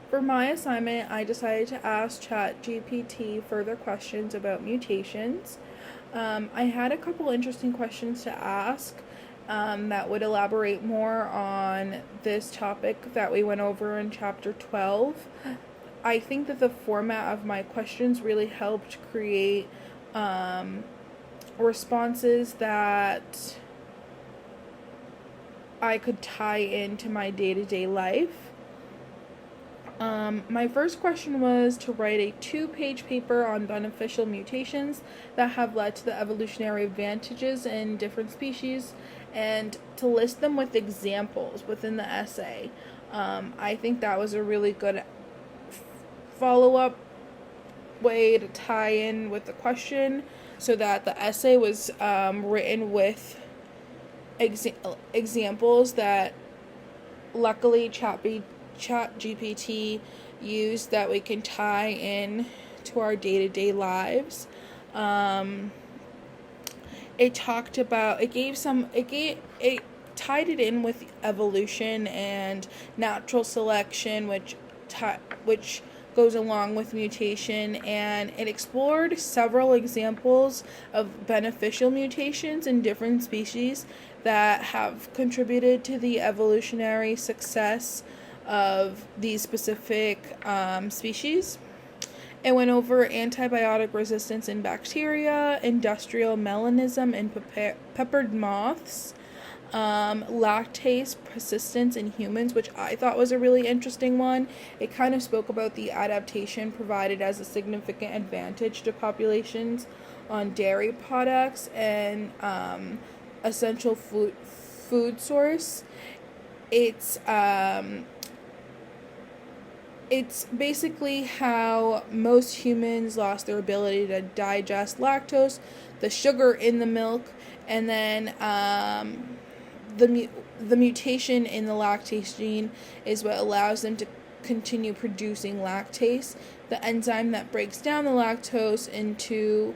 For my assignment, I decided to ask GPT further questions about mutations. I had a couple interesting questions to ask that would elaborate more on this topic that we went over in chapter 12. I think that the format of my questions really helped create responses that I could tie into my day-to-day life. My first question was to write a 2-page paper on beneficial mutations that have led to the evolutionary advantages in different species and to list them with examples within the essay. I think that was a really good follow-up way to tie in with the question so that the essay was written with examples that luckily ChatGPT used that we can tie in to our day-to-day lives. It talked about it tied it in with evolution and natural selection, which goes along with mutation, and it explored several examples of beneficial mutations in different species that have contributed to the evolutionary success of these specific species. It went over antibiotic resistance in bacteria, industrial melanism in peppered moths, lactase persistence in humans, which I thought was a really interesting one. It kind of spoke about the adaptation provided as a significant advantage to populations on dairy products and essential food source. It's basically how most humans lost their ability to digest lactose, the sugar in the milk, and then the mutation in the lactase gene is what allows them to continue producing lactase, the enzyme that breaks down the lactose into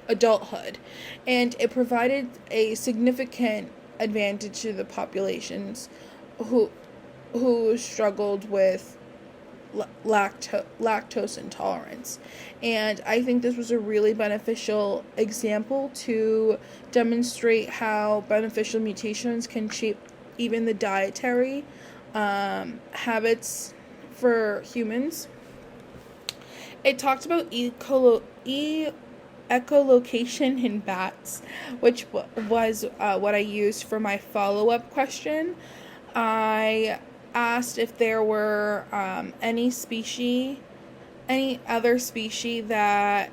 adulthood. And it provided a significant advantage to the populations who struggled with lactose intolerance. And I think this was a really beneficial example to demonstrate how beneficial mutations can shape even the dietary habits for humans. It talked about echolocation in bats, which was what I used for my follow-up question. I asked if there were any other species that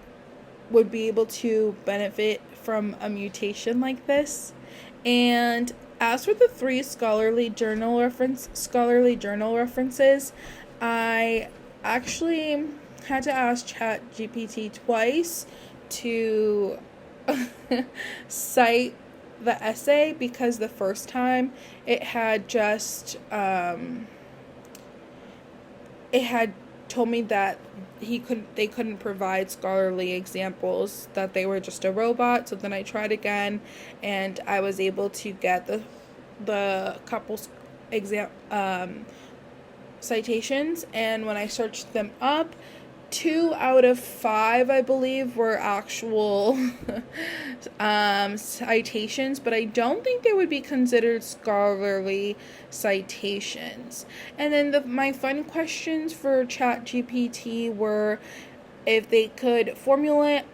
would be able to benefit from a mutation like this. And as for the 3 scholarly journal references, I actually had to ask ChatGPT twice to cite the essay, because the first time it had just it had told me that they couldn't provide scholarly examples, that they were just a robot. So then I tried again, and I was able to get the couple citations, and when I searched them up, 2 out of 5, I believe, were actual citations, but I don't think they would be considered scholarly citations. And then my fun questions for ChatGPT were if they could formulate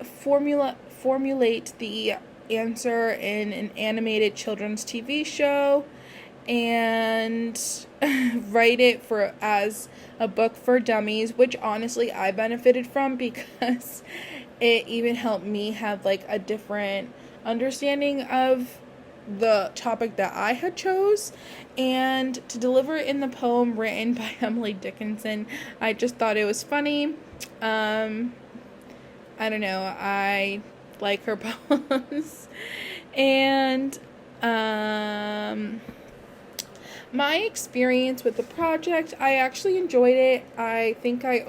the answer in an animated children's TV show, and write it as a book for dummies, which honestly I benefited from, because it even helped me have like a different understanding of the topic that I had chose. And to deliver it in the poem written by Emily Dickinson, I just thought it was funny. I don't know, I like her poems. And my experience with the project, I actually enjoyed it. I think I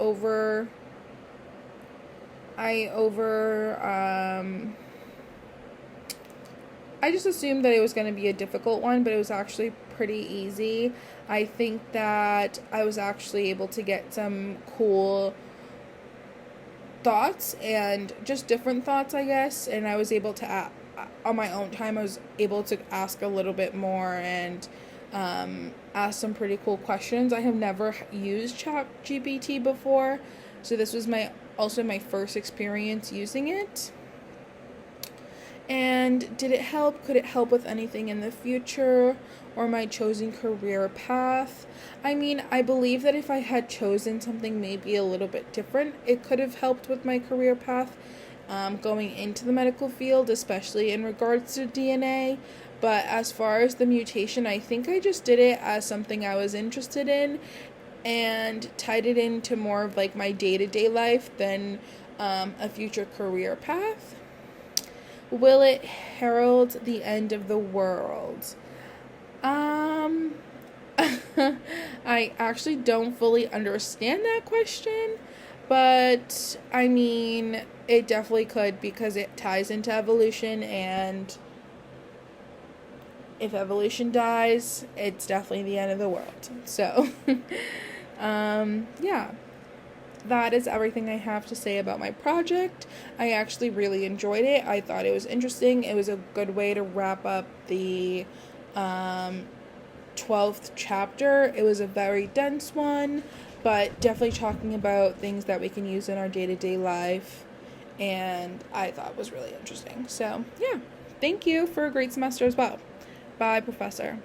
I just assumed that it was going to be a difficult one, but it was actually pretty easy. I think that I was actually able to get some cool thoughts and just different thoughts, I guess, and I was able to on my own time I was able to ask a little bit more and ask some pretty cool questions. I have never used GPT before, so this was also my first experience using it. And did it help? Could it help with anything in the future or my chosen career path? I mean, I believe that if I had chosen something maybe a little bit different, it could have helped with my career path going into the medical field, especially in regards to DNA. But as far as the mutation, I think I just did it as something I was interested in and tied it into more of like my day-to-day life than a future career path. Will it herald the end of the world? I actually don't fully understand that question, but I mean, it definitely could because it ties into evolution, and if evolution dies, it's definitely the end of the world. So, yeah. That is everything I have to say about my project. I actually really enjoyed it. I thought it was interesting. It was a good way to wrap up the 12th chapter. It was a very dense one, but definitely talking about things that we can use in our day-to-day life, and I thought was really interesting. So, yeah. Thank you for a great semester as well. Bye, Professor.